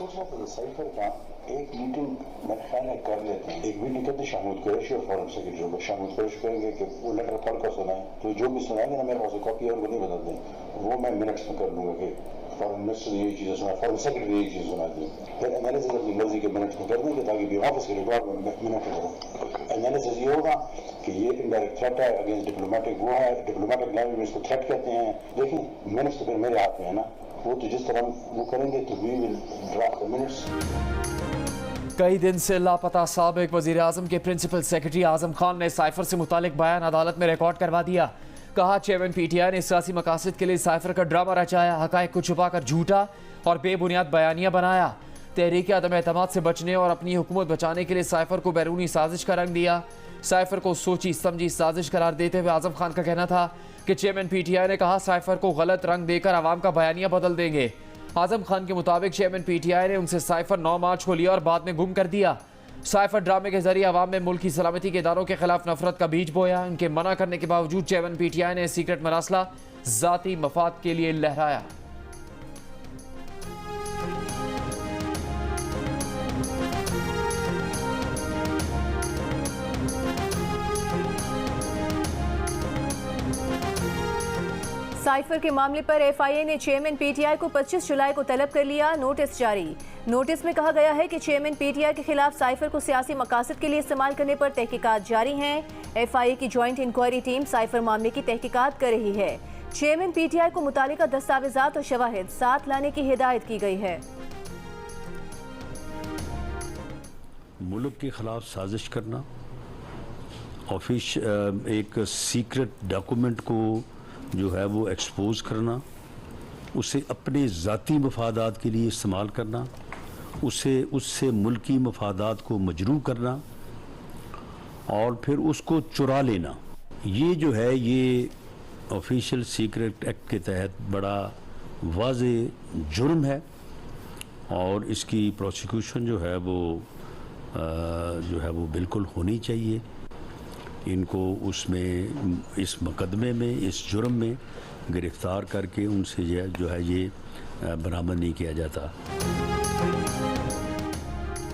Cipher का एक meeting मेरे ख्याल है कर लेते हैं। एक मीटिंग करते शाहमूद कुरैशी और फॉरेन सेक्रेटरी को शाहमूद कुरैशी कहेंगे कि वो लेटर पढ़ कर सुनाए, तो जो भी सुनाएंगे ना मेरे पास कॉपी और वो नहीं बदल दें, वो मैं मिनट्स में कर लूंगा कि फॉरेन मिनिस्टर ने यही चीज़ें सुना, फॉरेन सेक्रेटरी यही चीज़ सुना दी। फिर एनालिसिस अपनी मर्जी के मिनट्स में कर देंगे ताकि भी ऑफिस के रिकॉर्ड में मिनट करो। एनालिसिस ये होगा कि ये इनडायरेक्ट थ्रेट है अगेंस्ट डिप्लोमेटिक, वो है डिप्लोमेटिक लैंग्वेज में इसको थ्रेट कहते हैं। देखिए मिनट्स तो फिर मेरे हाथ में है ना, वो तो जिस तरह वो करेंगे तो we will draft the minutes. कई दिन से लापता साबिक वजीर आजम के प्रिंसिपल सेक्रेटरी आजम खान ने साइफर से मुतालिक बयान अदालत में रिकॉर्ड करवा दिया। कहा चेयरमैन पीटीआई ने सियासी मकासद के लिए साइफर का ड्रामा रचाया, हकायक को छुपाकर झूठा और बेबुनियाद बयानिया बनाया। तहरीक अदम एतमाद से बचने और अपनी हुकूमत बचाने के लिए साइफर को बैरूनी साजिश का रंग दिया। साइफर को सोची समझी साजिश करार देते हुए आजम खान का कहना था कि चेयरमैन पीटीआई ने कहा साइफर को गलत रंग देकर आवाम का बयानिया बदल देंगे। आजम खान के मुताबिक चेयरमैन पीटीआई ने उनसे साइफर 9 मार्च को लिया और बाद में गुम कर दिया। साइफर ड्रामे के जरिए आवाम में मुल्क की सलामती के इदारों के खिलाफ नफरत का बीज बोया। उनके मना करने के बावजूद चेयरमैन पीटीआई ने सीक्रेट मरासला जाती मफाद के लिए लहराया। साइफर के मामले पर एफआईए ने चेयरमैन पीटीआई को 25 जुलाई को तलब कर लिया। नोटिस जारी। नोटिस में कहा गया है कि चेयरमैन पीटीआई के खिलाफ साइफर को सियासी मकासद के लिए इस्तेमाल करने पर तहकीकात जारी हैं। एफआईए की ज्वाइंट इंक्वायरी टीम साइफर मामले की तहकीकात कर रही है। चेयरमैन पीटीआई को मुतालिका दस्तावेजात और शवाहिद साथ लाने की हिदायत की गई है। मुल्क के खिलाफ साजिश करना, एक सीक्रेट डॉक्यूमेंट को जो है वो एक्सपोज करना, उसे अपने ज़ाती मफादात के लिए इस्तेमाल करना, उससे मुल्की मफादात को मजरूह करना और फिर उसको चुरा लेना, ये जो है ये ऑफिशियल सीक्रेट एक्ट के तहत बड़ा वाज़े जुर्म है और इसकी प्रोसिक्यूशन जो है वो बिल्कुल होनी चाहिए। इनको उसमें इस मुकदमे में, इस जुर्म में गिरफ्तार करके उनसे जो है ये बरामद नहीं किया जाता।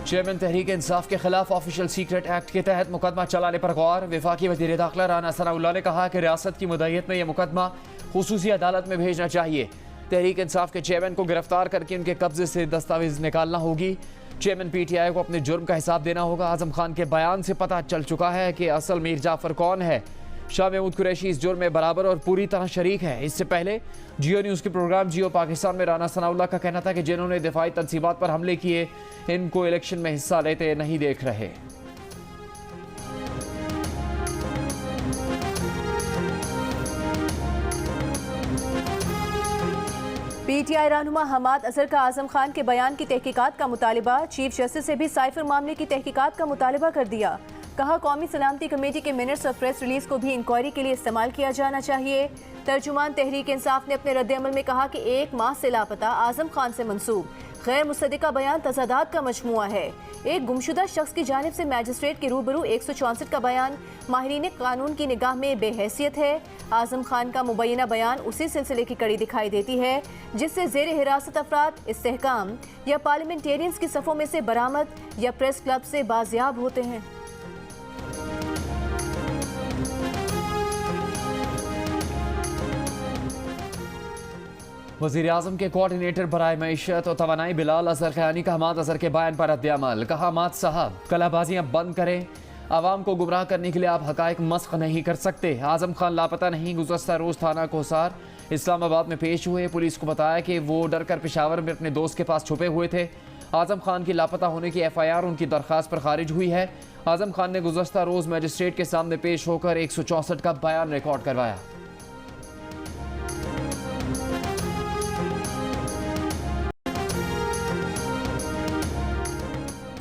चेयरमैन तहरीक इंसाफ के खिलाफ ऑफिशियल सीक्रेट एक्ट के तहत मुकदमा चलाने पर गौर। वफाकी वज़ीर दाखिला राना सनाउल्लाह ने कहा कि रियासत की मुद्दत में यह मुकदमा खुसूसी अदालत में भेजना चाहिए। तहरीक इंसाफ के चेयरमैन को गिरफ्तार करके उनके कब्जे से दस्तावेज निकालना होगी। चेयरमैन पीटीआई को अपने जुर्म का हिसाब देना होगा। आजम खान के बयान से पता चल चुका है कि असल मीर जाफर कौन है। शाह महमूद कुरैशी इस जुर्म में बराबर और पूरी तरह शरीक है। इससे पहले जियो न्यूज़ के प्रोग्राम जियो पाकिस्तान में राना सनाउल्लाह का कहना था कि जिन्होंने दिफाई तनसीबात पर हमले किए इनको इलेक्शन में हिस्सा लेते नहीं देख रहे। पीटीआई रहनुमा हमाद अजहर का आजम खान के बयान की तहकीकात का मुतालिबा। चीफ जस्टिस से भी साइफर मामले की तहकीकात का मुतालिबा कर दिया। कहा कौमी सलामती कमेटी के मिनट्स और प्रेस रिलीज को भी इंक्वायरी के लिए इस्तेमाल किया जाना चाहिए। तर्जुमान तहरीक इंसाफ ने अपने रद्द-ए-अमल में कहा कि 1 माह से लापता आजम खान से मंसूब गैर मुसद्दिका बयान तज़ादात का मजमुआ है। एक गुमशुदा शख्स की जानिब से मैजिस्ट्रेट के रूबरू 164 का बयान माहिरीन कानून की निगाह में बेहैसियत है। आजम खान का मुबैना बयान उसी सिलसिले की कड़ी दिखाई देती है जिससे ज़ेर हिरासत अफराद इस्तेहकाम या पार्लियामेंटेरियंस की सफ़ों में से बरामद या प्रेस क्लब से बाजियाब होते हैं। वज़ीर आज़म के कोऑर्डिनेटर बराए मईशत और तवानाई बिलाल अजहर खयानी का हमाद अजहर के बयान पर रद्द-ए-अमल। कहा हमाद साहब कलाबाजियाँ बंद करें, आवाम को गुमराह करने के लिए आप हकायक मस्ख नहीं कर सकते। आजम खान लापता नहीं, गुज़श्ता रोज़ थाना कोसार इस्लामाबाद में पेश हुए। पुलिस को बताया कि वो डर कर पेशावर में अपने दोस्त के पास छुपे हुए थे। आजम खान की लापता होने की FIR उनकी दरख्वास्त पर खारिज हुई है। आजम खान ने गुज़श्ता रोज़ मजिस्ट्रेट के सामने पेश होकर 164 का बयान रिकॉर्ड करवाया।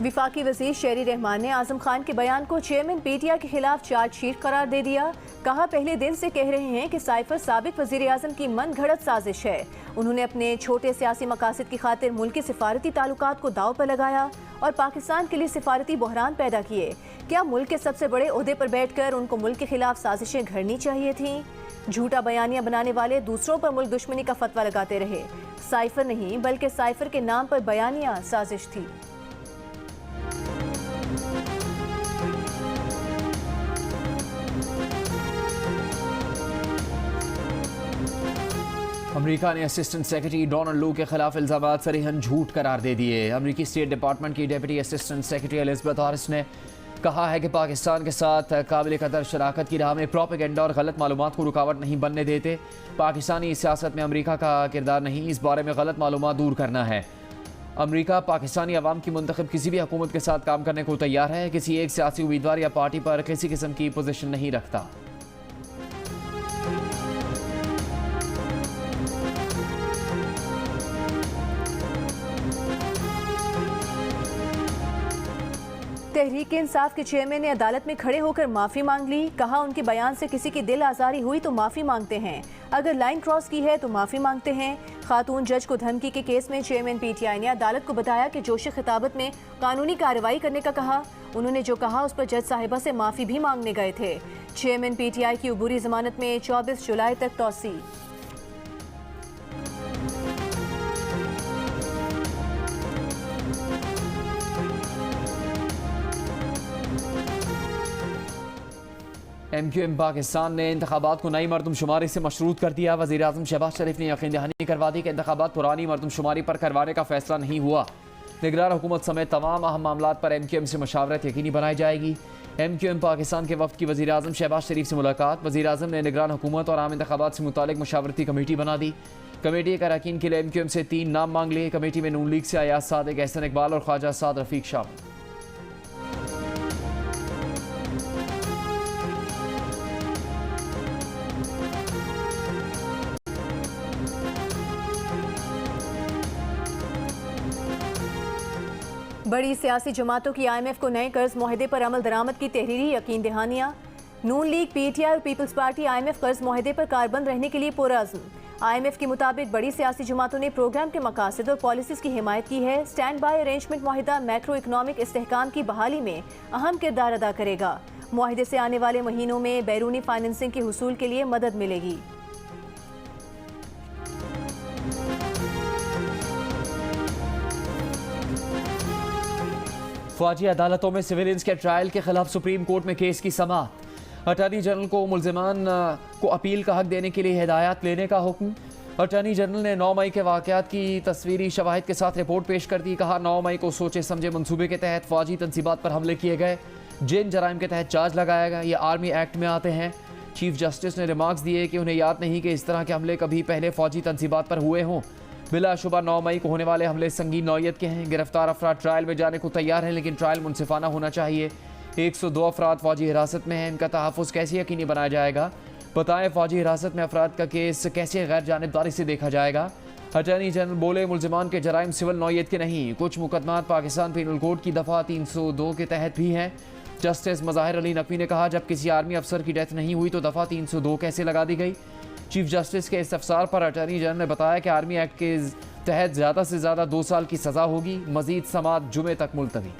विफाकी वज़ीर शहरी रहमान ने आजम खान के बयान को चेयरमैन पीटीआई के खिलाफ चार्जशीट करार दे दिया। कहा, पहले दिन से कह रहे हैं कि साइफर साबिक वज़ीर आज़म की मन घड़त साजिश है। उन्होंने अपने छोटे सियासी मकासद की खातिर मुल्क के सिफारती ताल्लुकात को दाव पर लगाया और पाकिस्तान के लिए सिफारती बहरान पैदा किए। क्या मुल्क के सबसे बड़े ओहदे पर बैठकर उनको मुल्क के खिलाफ साजिशें घड़नी चाहिए थीं? झूठा बयानिया बनाने वाले दूसरों पर मुल्क दुश्मनी का फतवा लगाते रहे। साइफर नहीं बल्कि साइफर के नाम पर बयानिया साजिश थी। अमेरिका ने असिस्टेंट सेक्रेटरी डोनाल्ड लू के खिलाफ इल्जामात सरीहन झूठ करार दे दिए। अमेरिकी स्टेट डिपार्टमेंट की deputy assistant secretary Elizabeth Haris ने कहा है कि पाकिस्तान के साथ काबिल कदर शराकत की राह में प्रोपेगेंडा और गलत मालूमात को रुकावट नहीं बनने देते। पाकिस्तानी सियासत में अमेरिका का किरदार नहीं, इस बारे में गलत मालूमात दूर करना है। अमेरिका पाकिस्तानी अवाम की मुंतखब किसी भी हुकूमत के साथ काम करने को तैयार है, किसी एक सियासी उम्मीदवार या पार्टी पर किसी किस्म की पोजीशन नहीं रखता। तहरीक इंसाफ के चेयरमैन ने अदालत में खड़े होकर माफ़ी मांग ली। कहा, उनके बयान से किसी की दिल आज़ारी हुई तो माफ़ी मांगते हैं, अगर लाइन क्रॉस की है तो माफ़ी मांगते हैं। खातून जज को धमकी के केस में चेयरमैन पीटीआई ने अदालत को बताया कि जोश खिताबत में कानूनी कार्रवाई करने का कहा। उन्होंने जो कहा उस पर जज साहिबा से माफ़ी भी मांगने गए थे। चेयरमैन पीटीआई की अबूरी जमानत में 24 जुलाई तक तौसी। MQM पाकिस्तान ने इंतखाबात को नई मरदमशुमारी से मशरूत कर दिया। वज़ीर आज़म शहबाज शरीफ ने यकीन दहानी करवा दी कि इंतखाबात पुरानी मरदमशुमारी पर करवाने का फैसला नहीं हुआ। निगरान हुकूमत समेत तमाम अहम मामलात पर MQM से मशावरत यकीनी बनाई जाएगी। MQM पाकिस्तान के वफ्द की वज़ीर आज़म शहबाज शरीफ से मुलाकात। वज़ीर आज़म ने निगरान हुकूमत और आम इंतखाबात से मुतालिक मशावरती कमेटी बना दी। कमेटी के अरकान के लिए MQM से 3 नाम मांग लिए। कमेटी में नून लीग से अयाज सादिक, एहसन इकबाल और ख्वाजा साद रफीक शामिल। बड़ी सियासी जमातों की IMF को नए कर्ज मुआहदे पर अमल दरामद की तहरीरी यकीन दहानियाँ। नून लीग, PTI और पीपल्स पार्टी IMF कर्ज मुआहदे पर कारबंद रहने के लिए पुरअज़्म। IMF के मुताबिक बड़ी सियासी जमातों ने प्रोग्राम के मकासद और पॉलिसीज़ की हिमायत की है। स्टैंड बाय अरेंजमेंट मुआहदा मैक्रो इकनॉमिक इस्तेहकाम की बहाली में अहम किरदार अदा करेगा। मुआहदे से आने वाले महीनों में बैरूनी फाइनेंसिंग के हुसूल के लिए मदद मिलेगी। फौजी अदालतों में सिविलियंस के ट्रायल के खिलाफ सुप्रीम कोर्ट में केस की समाअत। अटॉर्नी जनरल को मुल्जिमान को अपील का हक देने के लिए हिदायत लेने का हुक्म। अटॉर्नी जनरल ने 9 मई के वाक़यात की तस्वीरी शवाहिद के साथ रिपोर्ट पेश कर दी। कहा, 9 मई को सोचे समझे मंसूबे के तहत फौजी तनसीबात पर हमले किए गए। जिन जराइम के तहत चार्ज लगाया गया ये आर्मी एक्ट में आते हैं। चीफ जस्टिस ने रिमार्क्स दिए कि उन्हें याद नहीं कि इस तरह के हमले कभी पहले फौजी तनसीबात पर हुए हों। बिलाशुबा 9 मई को होने वाले हमले संगीन नौयत के हैं। गिरफ्तार अफराद ट्रायल में जाने को तैयार हैं, लेकिन ट्रायल मुनसिफाना होना चाहिए। 102 अफराद फौजी हिरासत में हैं, इनका तहफ़्फ़ुज़ कैसे यकीनी बनाया जाएगा? बताएं, फौजी हिरासत में अफराद का केस कैसे गैर जानिबदारी से देखा जाएगा? अटॉर्नी जनरल बोले, मुल्जिमान के जराइम सिविल नौयत के नहीं, कुछ मुकदमात पाकिस्तान पीनल कोड की दफ़ा 302 के तहत भी हैं। जस्टिस मज़ाहिर अली नकवी ने कहा, जब किसी आर्मी अफसर की डेथ नहीं हुई तो दफ़ा 302 कैसे लगा दी गई? चीफ जस्टिस के इस्तफसार पर अटॉर्नी जनरल ने बताया कि आर्मी एक्ट के तहत ज़्यादा से ज़्यादा 2 साल की सज़ा होगी। मज़ीद समाअत जुमे तक मुलतवी।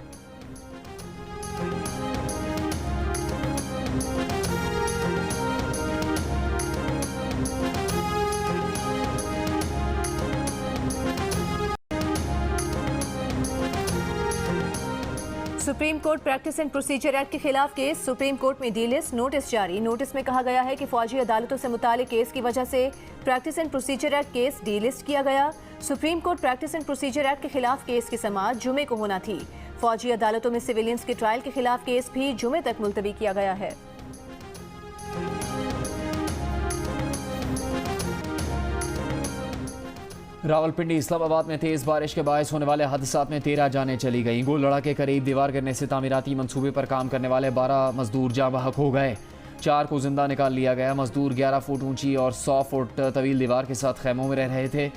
Supreme court practice and procedure act के खिलाफ केस। सुप्रीम कोर्ट में डीलिस्ट नोटिस जारी। नोटिस में कहा गया है कि फौजी अदालतों से मुतालिक केस की वजह से practice and procedure act case delist किया गया। Supreme court practice and procedure act के खिलाफ केस की समाअत जुमे को होना थी। फौजी अदालतों में सिविलियंस के ट्रायल के खिलाफ केस भी जुमे तक मुलतवी किया गया है। रावलपिंडी इस्लामाबाद में तेज़ बारिश के बायस होने वाले हादसात में 13 जानें चली गईं। गोलड़ा के करीब दीवार गिरने से तामीराती मंसूबे पर काम करने वाले 12 मजदूर जाँ बहक हो गए। 4 को जिंदा निकाल लिया गया। मजदूर 11 फुट ऊंची और 100 फुट तवील दीवार के साथ खैमों में रह रहे थे।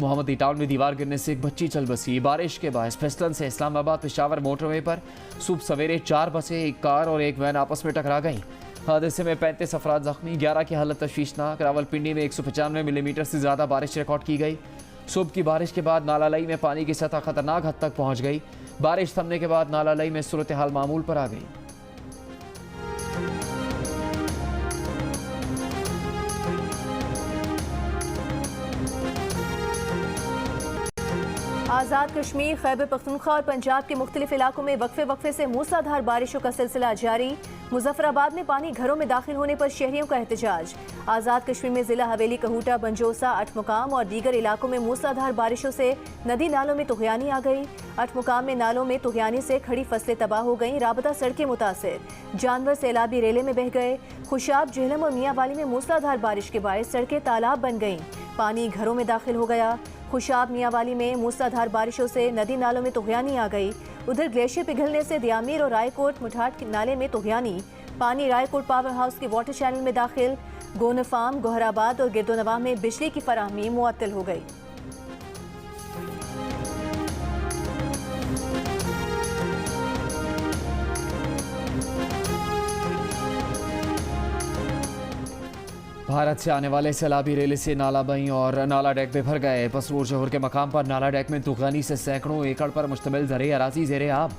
मोहम्मदी टाउन में दीवार गिरने से एक बच्ची चल बसी। बारिश के बायस फिसलन से इस्लामाबाद पेशावर मोटरवे पर सुबह सवेरे 4 बसें, एक कार और एक वैन आपस में टकरा गई। हादसे में 35 अफराद जख्मी, 11 की हालत तशवीशनाक। रावलपिंडी में 195 मिलीमीटर से ज़्यादा बारिश रिकॉर्ड की गई। सुबह की बारिश के बाद नाला लई में पानी की सतह खतरनाक हद तक पहुंच गई। बारिश थमने के बाद नाला लई में सूरत हाल मामूल पर आ गई। आज़ाद कश्मीर, खैबर पख्तूनख्वा और पंजाब के मुख्तलिफ इलाकों में वक्फे वक्फे से मूसलाधार बारिशों का सिलसिला जारी। मुजफ्फराबाद में पानी घरों में दाखिल होने पर शहरियों का एहतजाज। आज़ाद कश्मीर में जिला हवेली, कहूटा, बंजोसा, अठमुकाम और दीगर इलाकों में मूसलाधार बारिशों से नदी नालों में तुग़यानी आ गई। अठमुकाम में नालों में तुग़यानी से खड़ी फसलें तबाह हो गईं, राबता सड़कें मुतासिर, जानवर सैलाबी रेले में बह गए। खुशाब, झेलम और मियांवाली में मूसलाधार बारिश के बायस सड़कें तालाब बन गईं, पानी घरों में दाखिल हो गया। खुशाब, मियांवाली में मूसलाधार बारिशों से नदी नालों में तुग़यानी आ गई। उधर ग्लेशियर पिघलने से दियामीर और रायकोट मुठाट के नाले में तुग़यानी, पानी रायकोट पावर हाउस के वाटर चैनल में दाखिल। गोनफाम, गोहराबाद और गिरदोनवा में बिजली की फराहमी मुअत्तल हो गई। भारत से आने वाले सैलाबी रेले से नाला बई और नाला डेक में भर गए। पसरूर शहर के मकाम पर नाला डेक में तूफानी से सैकड़ों एकड़ पर मुश्तमिल ज़रे अराज़ी ज़ेरे आब,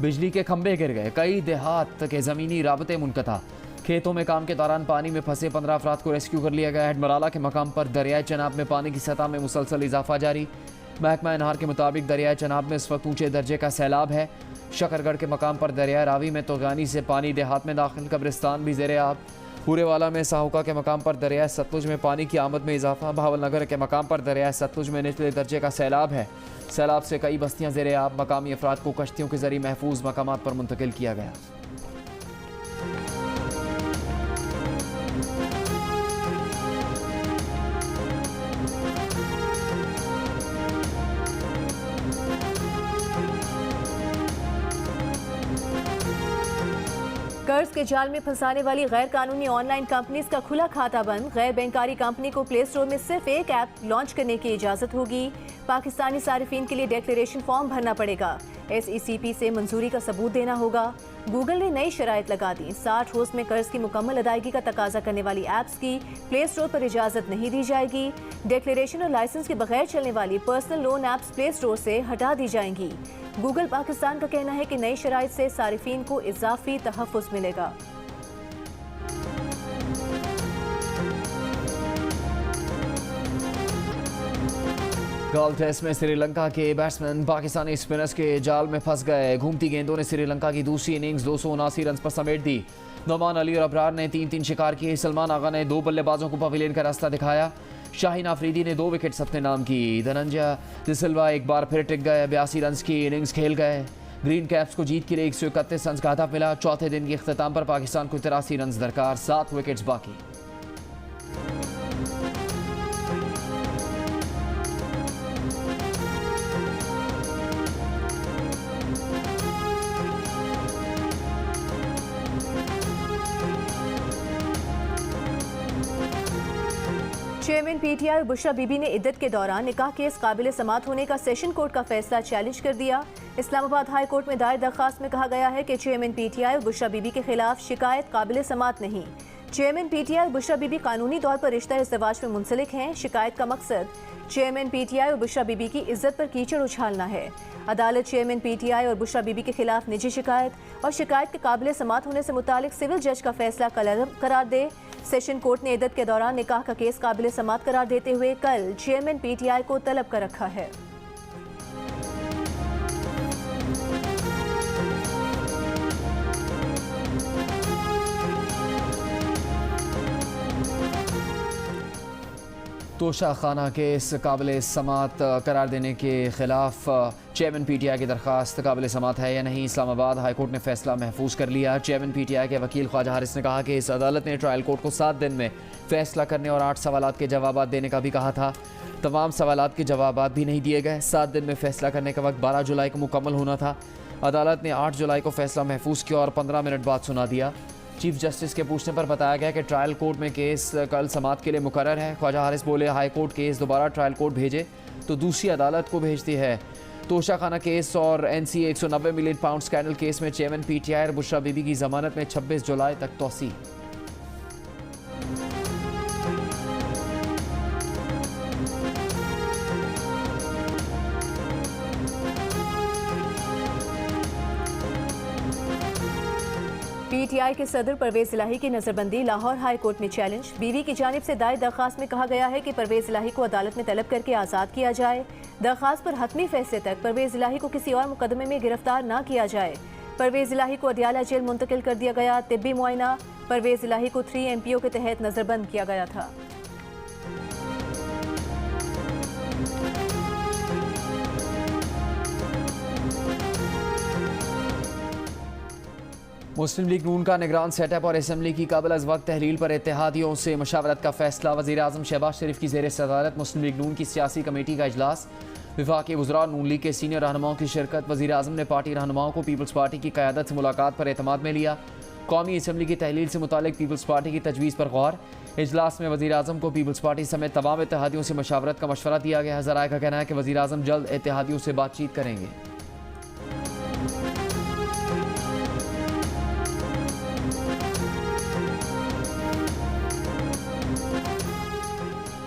बिजली के खंभे गिर गए, कई देहात के ज़मीनी राबते मुनक़ता। खेतों में काम के दौरान पानी में फंसे 15 अफराद को रेस्क्यू कर लिया गया। हेडमराला के मकाम पर दरियाए चनाब में पानी की सतह में मुसलसल इजाफा जारी। महकमा नहर के मुताबिक दरियाए चनाब में इस वक्त ऊंचे दर्जे का सैलाब है। शकरगढ़ के मकाम पर दरिया रावी में तूफ़ानी से पानी देहात में दाखिल, कब्रिस्तान भी ज़ेरे आब। पूरेवाला में साहुका के मकाम पर दरिया सतलुज में पानी की आमद में इजाफा। भावलनगर के मकाम पर दरिया सतलुज में निचले दर्जे का सैलाब है। सैलाब से कई बस्तियां ज़ेरे आब, मकामी अफराद को कश्तियों के जरिए महफूज मकामात पर मुंतकिल किया गया। कर्ज के जाल में फंसाने वाली गैर कानूनी ऑनलाइन कंपनीज का खुला खाता बंद। गैर बैंकारी कंपनी को प्ले स्टोर में सिर्फ एक ऐप लॉन्च करने की इजाजत होगी। पाकिस्तानी सारिफीन के लिए डिक्लेरेशन फॉर्म भरना पड़ेगा। SECP से मंजूरी का सबूत देना होगा। गूगल ने नई शराइत लगा दी। 60 रोज में कर्ज की मुकम्मल अदायगी का तकाजा करने वाली ऐप्स की प्ले स्टोर पर इजाजत नहीं दी जाएगी। डिक्लेरेशन और लाइसेंस के बगैर चलने वाली personal loan apps play store से हटा दी जाएंगी। गूगल पाकिस्तान का कहना है कि नई शराइत से सारिफीन को इजाफी तहफ़्फ़ुज़ मिलेगा। गोल्फ टेस्ट में श्रीलंका के बैट्समैन पाकिस्तानी स्पिनर्स के जाल में फंस गए। घूमती गेंदों ने श्रीलंका की दूसरी इनिंग्स 279 रन पर समेट दी। नोमान अली और अबरार ने 3-3 शिकार किए। सलमान आगा ने 2 बल्लेबाजों को पवेलियन का रास्ता दिखाया। शाहीन आफरीदी ने 2 विकेट्स अपने नाम की। धनंजय डिसिल्वा एक बार फिर टिक गए, 82 रन की इनिंग्स खेल गए। ग्रीन कैप्स को जीत के लिए 131 रन का हदफ मिला। चौथे दिन के इख्तिताम पर पाकिस्तान को 83 रन दरकार, 7 विकेट्स बाकी। चेयरमैन PTI और बुशरा बीबी ने इद्दत के दौरान निकाह केस काबिल समात होने का सेशन कोर्ट का फैसला चैलेंज कर दिया। इस्लामाबाद हाई कोर्ट में दायर दरखास्त में कहा गया है कि चेयरमैन PTI और बुशरा बीबी के खिलाफ शिकायत काबिल समात नहीं। चेयरमैन PTI और बुशरा बीबी कानूनी तौर पर रिश्ता इज़्दिवाज में मुंसलिक हैं। शिकायत का मकसद चेयरमैन PTI और बुशरा बीबी की इज्जत पर कीचड़ उछालना है। अदालत चेयरमैन PTI और बुशरा बीबी के खिलाफ निजी शिकायत और शिकायत के काबिल समात होने से मुतालिक सिविल जज का फैसला करार दे। सेशन कोर्ट ने इद्दत के दौरान निकाह का केस काबिल समात करार देते हुए कल चेयरमैन PTI को तलब कर रखा है। तोशा खाना केस काबिल समात करार देने के खिलाफ चेयरमैन PTI की दरखास्त काबिल समात है या नहीं, इस्लामाबाद हाई कोर्ट ने फैसला महफूज कर लिया। चेयरमैन PTI के वकील ख्वाजा हारिस ने कहा कि इस अदालत ने ट्रायल कोर्ट को 7 दिन में फैसला करने और 8 सवालात के जवाब देने का भी कहा था। तमाम सवालात के जवाब भी नहीं दिए गए। 7 दिन में फैसला करने का वक्त 12 जुलाई को मुकम्मल होना था। अदालत ने 8 जुलाई को फैसला महफूज किया और 15 मिनट बाद सुना दिया। चीफ जस्टिस के पूछने पर बताया गया कि ट्रायल कोर्ट में केस कल समात के लिए मुकर्रर है। ख्वाजा हारिस बोले हाई कोर्ट केस दोबारा ट्रायल कोर्ट भेजे तो दूसरी अदालत को भेजती है। तोशाखाना केस और NCA 190 million pound scandal case में चेयरमैन PTI और बुशरा बीबी की जमानत में 26 जुलाई तक तोसी। PTI के सदर परवेज इलाही की नजरबंदी लाहौर हाई कोर्ट में चैलेंज। बीवी की जानिब से दायर दरखास्त में कहा गया है कि परवेज इलाही को अदालत में तलब करके आज़ाद किया जाए। दरखास्त पर हतमी फैसले तक परवेज इलाही को किसी और मुकदमे में गिरफ्तार न किया जाए। परवेज इलाही को अदियाला जेल मुंतकिल कर दिया गया। तिब्बी मुआयना। परवेज इलाही को 3 MPO के तहत नजरबंद किया गया था। मुस्लिम लीग नून का निगरान सेटअप और असम्बली की काबिल अज़ वक्त तहलील पर इत्तेहादियों से मशावरत का फैसला। वज़ीर आज़म शहबाज शरीफ की ज़ेर सदारत मुस्लिम लीग नून की सियासी कमेटी का इजलास। वफाकी वज़रा नून लीग के सीनियर रहनुमाओं की शिरकत। वज़ीर आज़म ने पार्टी रहनुमाओं को पीपल्स पार्टी की क़यादत से मुलाकात पर एतमाद में लिया। कौमी असम्बली की तहलील से मुतालिक पीपल्स पार्टी की तजवीज़ पर गौर। इजलास में वज़ीर आज़म को पीपल्स पार्टी समेत तमाम इत्तेहादियों से मशावरत का मशवरा दिया गया। ज़राए का कहना है कि वज़ीर आज़म जल्द इत्तेहादियों से बातचीत करेंगे।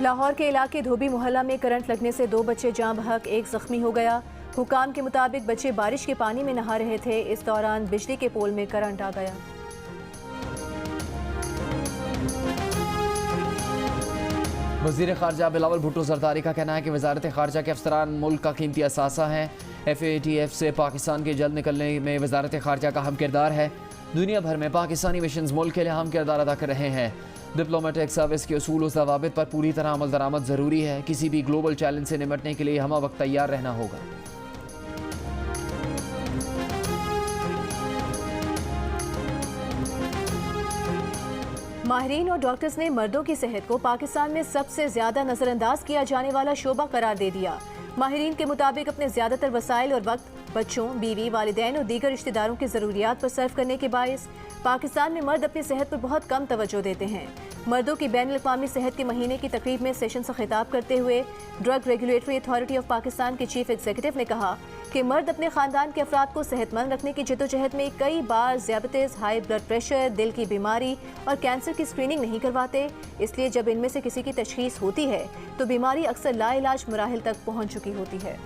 लाहौर के इलाके धोबी मोहल्ला में करंट लगने से 2 बच्चे जाँ बहक, 1 जख्मी हो गया। हुकाम के मुताबिक बच्चे बारिश के पानी में नहा रहे थे। इस दौरान बिजली के पोल में करंट आ गया। वज़ीर ख़ारजा बिलावल भुट्टो ज़रदारी का कहना है कि वज़ारत ख़ारजा के अफसरान मुल्क का कीमती असासा हैं। FATF से पाकिस्तान के जल्द निकलने में वज़ारत ख़ारजा का अहम किरदार है। दुनिया भर में पाकिस्तानी मिशंस मुल्क के लिए अहम किरदार अदा कर रहे हैं। डिप्लोमेटिक सर्विस के उसूल और ज़वाबित पर पूरी तरह अमल दरामद ज़रूरी है। किसी भी ग्लोबल चैलेंज से निपटने के लिए हम वक्त तैयार रहना होगा। माहिरीन और डॉक्टर्स ने मर्दों की सेहत को पाकिस्तान में सबसे ज्यादा नजरअंदाज किया जाने वाला शोबा करार दे दिया। माहिरीन के मुताबिक अपने ज्यादातर वसाइल और वक्त बच्चों, बीवी, वालिदैन और दीगर रिश्तेदारों की ज़रूरियात पर सर्व करने के बायस पाकिस्तान में मर्द अपनी सेहत पर बहुत कम तवज्जो देते हैं। मर्दों की बैनुल-अक़वामी सेहत के महीने की तकरीब में सेशन से खिताब करते हुए drug regulatory authority of Pakistan के चीफ एग्जीक्यूटिव ने कहा कि मर्द अपने ख़ानदान के अफराद को सेहतमंद रखने की जद्दोजहद में कई बार ज़ियाबतीस, हाई ब्लड प्रेशर, दिल की बीमारी और कैंसर की स्क्रीनिंग नहीं करवाते। इसलिए जब इनमें से किसी की तशख़ीस होती है तो बीमारी अक्सर लाइलाज मराहिल तक पहुँच चुकी होती है।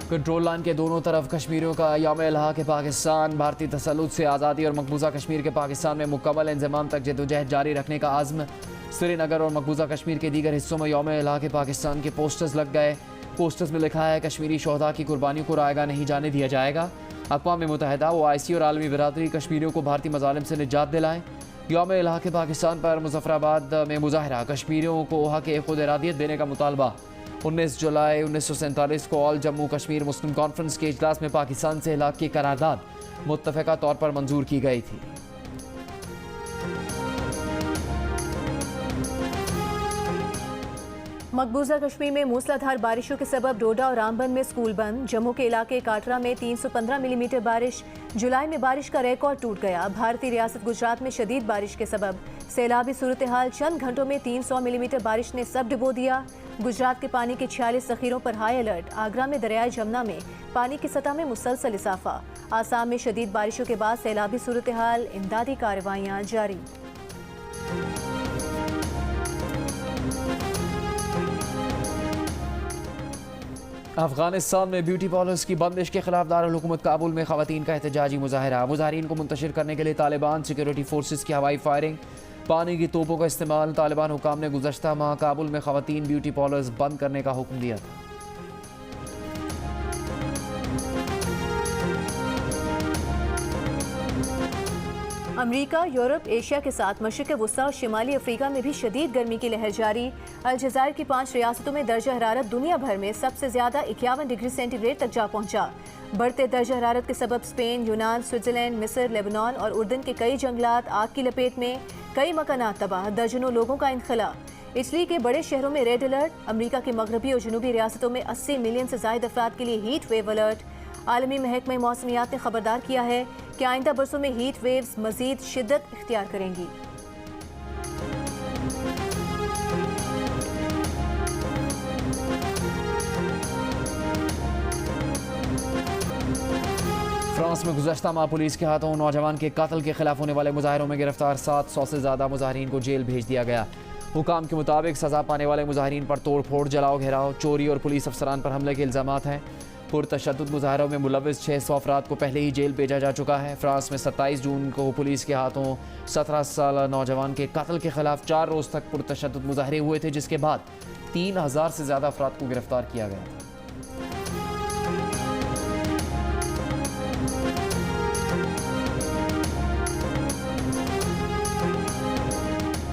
कंट्रोल लाइन के दोनों तरफ कश्मीरियों का यौम इल्हाक़ पाकिस्तान। भारतीय तसल्लुत से आज़ादी और मकबूजा कश्मीर के पाकिस्तान में मुकम्मल इंज़माम तक जद्दोजहद जारी रखने का आज़्म। श्रीनगर और मकबूजा कश्मीर के दीगर हिस्सों में यौम इल्हाक़ पाकिस्तान के पोस्टर्स लग गए। पोस्टर्स में लिखा है कश्मीरी शोहदा की कुर्बानियों को रायगा नहीं जाने दिया जाएगा। अक़वाम मुत्तहिदा, OIC और आलमी बिरादरी कश्मीरियों को भारतीय मज़ालिम से निजात दिलाएं। यौम इल्हाक़ पाकिस्तान पर मुज़फ़्फ़राबाद में मुज़ाहरा। कश्मीरियों को हक़ खुद इरादियत देने का मुतालबा। 19 जुलाई 1947 को ऑल जम्मू कश्मीर मुस्लिम कॉन्फ्रेंस के इजलास में पाकिस्तान से इलाक़ की करारदाद मुत्तफ़िक़ा तौर पर मंजूर की गई थी। मकबूजा कश्मीर में मूसलाधार बारिशों के सबब डोडा और रामबन में स्कूल बंद। जम्मू के इलाके काटरा में 315 मिलीमीटर बारिश। जुलाई में बारिश का रिकॉर्ड टूट गया। भारतीय रियासत गुजरात में शदीद बारिश के सबब सैलाबी सूरत हाल। चंद घंटों में 300 मिलीमीटर बारिश ने सब डुबो दिया। गुजरात के पानी के 46 ज़ख़ीरों पर हाई अलर्ट। आगरा में दरियाए जमुना में पानी की सतह में मुसलसल इजाफा। आसाम में शदीद बारिशों के बाद सैलाबी सूरत हाल, इमदादी कार्रवाइयाँ जारी। अफगानिस्तान में ब्यूटी पार्लर्स की बंदिश के खिलाफ दारुल हुकूमत काबुल में खवातीन का एहतजाजी मुजाहरा। मुजाहरीन को मुंतशिर करने के लिए तालिबान सिक्योरिटी फोर्सेस की हवाई फायरिंग, पानी की तोपों का इस्तेमाल। तालिबान हुकाम ने गुज़श्ता माह काबुल में खवातीन ब्यूटी पार्लर्स बंद करने का हुक्म दिया था। अमेरिका, यूरोप, एशिया के साथ मशरिक़ वुस्ता और शिमाली अफ्रीका में भी शदीद गर्मी की लहर जारी। अलजज़ायर की 5 रियासतों में दर्जा हरारत दुनिया भर में सबसे ज़्यादा 51 डिग्री सेंटीग्रेड तक जा पहुँचा। बढ़ते दर्जा हरारत के सबब स्पेन, यूनान, स्विट्ज़रलैंड, मिस्र, लेबनान और उर्दन के कई जंगलात आग की लपेट में। कई मकानात तबाह, दर्जनों लोगों का इनखला। इटली के बड़े शहरों में रेड अलर्ट। अमेरिका के मगरबी और जनूबी रियासतों में 80 मिलियन से ज़ायद अफराद के लिए हीट वेव अलर्ट। आलमी महकमा मौसमियात ने खबरदार किया है कि आइंदा बरसों में हीट वेव्स मजीद शिद्दत इख्तियार करेंगी। फ्रांस में गुज़श्ता माह पुलिस के हाथों नौजवान के कत्ल के खिलाफ होने वाले मुजाहिरों में गिरफ्तार 700 से ज़्यादा मुजाहिरीन को जेल भेज दिया गया। हुकाम के मुताबिक सज़ा पाने वाले मुजाहिरीन पर तोड़ फोड़, जलाओ, घेराव, चोरी और पुलिस अफसरान पर हमले के इल्ज़ामात हैं। पुरतशद्दुद मुजाहिरों में मुलविस 600 अफराद को पहले ही जेल भेजा जा चुका है। फ्रांस में 27 जून को पुलिस के हाथों 17 साल नौजवान के कत्ल के खिलाफ 4 रोज़ तक पुरतशद्दुद मुजाहरे हुए थे, जिसके बाद 3000 से ज़्यादा अफराद को गिरफ्तार किया गया था।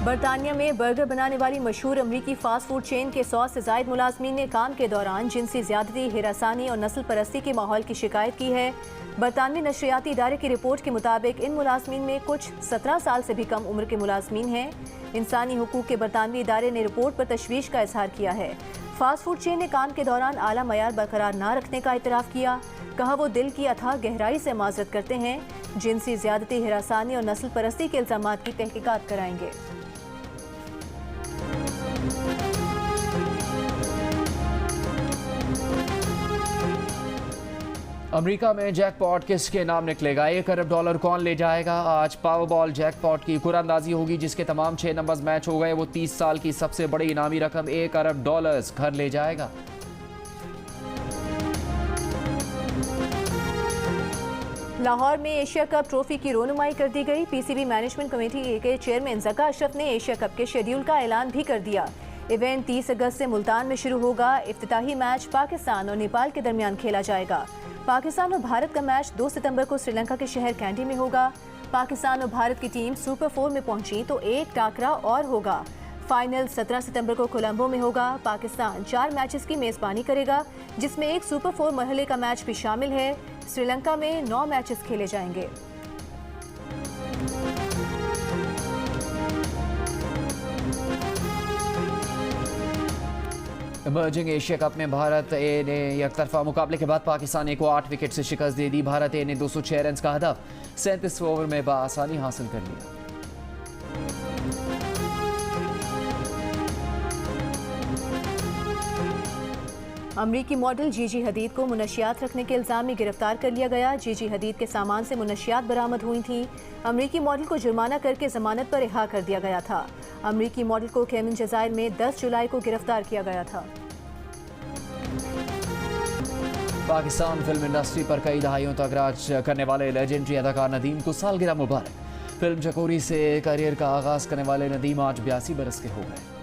बरतानिया में बर्गर बनाने वाली मशहूर अमरीकी फास्ट फूड चेन के 100 से ज़ायद मुलाजमीन ने काम के दौरान जिनसी ज़्यादती, हिरासानी और नस्ल परस्ती के माहौल की शिकायत की है। बरतानवी नशरियाती इदारे की रिपोर्ट के मुताबिक इन मुलाजमीन में कुछ 17 साल से भी कम उम्र के मुलाजमीन हैं। इंसानी हुकूक के बरतानवी इदारे ने रिपोर्ट पर तशवीश का इजहार किया है। फास्ट फूड चेन ने काम के दौरान आला मयार बरकरार न रखने का इतराफ़ किया। कहा वो दिल की अथाह गहराई से माजरत करते हैं। जिनसी ज़्यादती, हिरासानी और नस्ल परस्ती के इल्ज़ामात की तहकीकात कराएंगे। अमेरिका में जैकपॉट किसके नाम निकलेगा? $1 अरब कौन ले जाएगा? आज पावरबॉल जैकपॉट की कुरानंदाजी होगी, जिसके तमाम 6 नंबर्स मैच हो गए। वो 30 साल की सबसे बड़ी इनामी रकम $1 अरब घर ले जाएगा। लाहौर में एशिया कप ट्रॉफी की रोनुमाई कर दी गई। पीसीबी मैनेजमेंट कमेटी के चेयरमैन ज़का अशरफ ने एशिया कप के शेड्यूल का ऐलान भी कर दिया। इवेंट 30 अगस्त से मुल्तान में शुरू होगा। इफ्तिताही मैच पाकिस्तान और नेपाल के दरमियान खेला जाएगा। पाकिस्तान और भारत का मैच 2 सितंबर को श्रीलंका के शहर कैंडी में होगा। पाकिस्तान और भारत की टीम सुपर 4 में पहुंची तो एक टाकरा और होगा। फाइनल 17 सितंबर को कोलंबो में होगा। पाकिस्तान 4 मैचेस की मेज़बानी करेगा, जिसमें एक सुपर 4 मरहले का मैच भी शामिल है। श्रीलंका में 9 मैचेस खेले जाएंगे। इमर्जिंग एशिया कप में भारत ए ने एकतरफा मुकाबले के बाद पाकिस्तान ए को 8 विकेट से शिकस्त दे दी। भारत ए ने 206 रन का हदफ 37 ओवर में बआसानी हासिल कर लिया। अमरीकी मॉडल जीजी हदीद को मुनशियात रखने के इल्ज़ाम में गिरफ्तार कर लिया गया। जीजी हदीद के सामान से मुनशियात बरामद हुई थी। अमरीकी मॉडल को जुर्माना करके जमानत पर रिहा कर दिया गया था। अमरीकी मॉडल को केमन जज़ायर में 10 जुलाई को गिरफ्तार किया गया था। पाकिस्तान फिल्म इंडस्ट्री पर कई दहाइयों तक राज करने वाले लेजेंडरी अदाकार नदीम को सालगिरह मुबारक। फिल्म चकोरी से करियर का आगाज करने वाले नदीम आज 82 बरस के हो गए।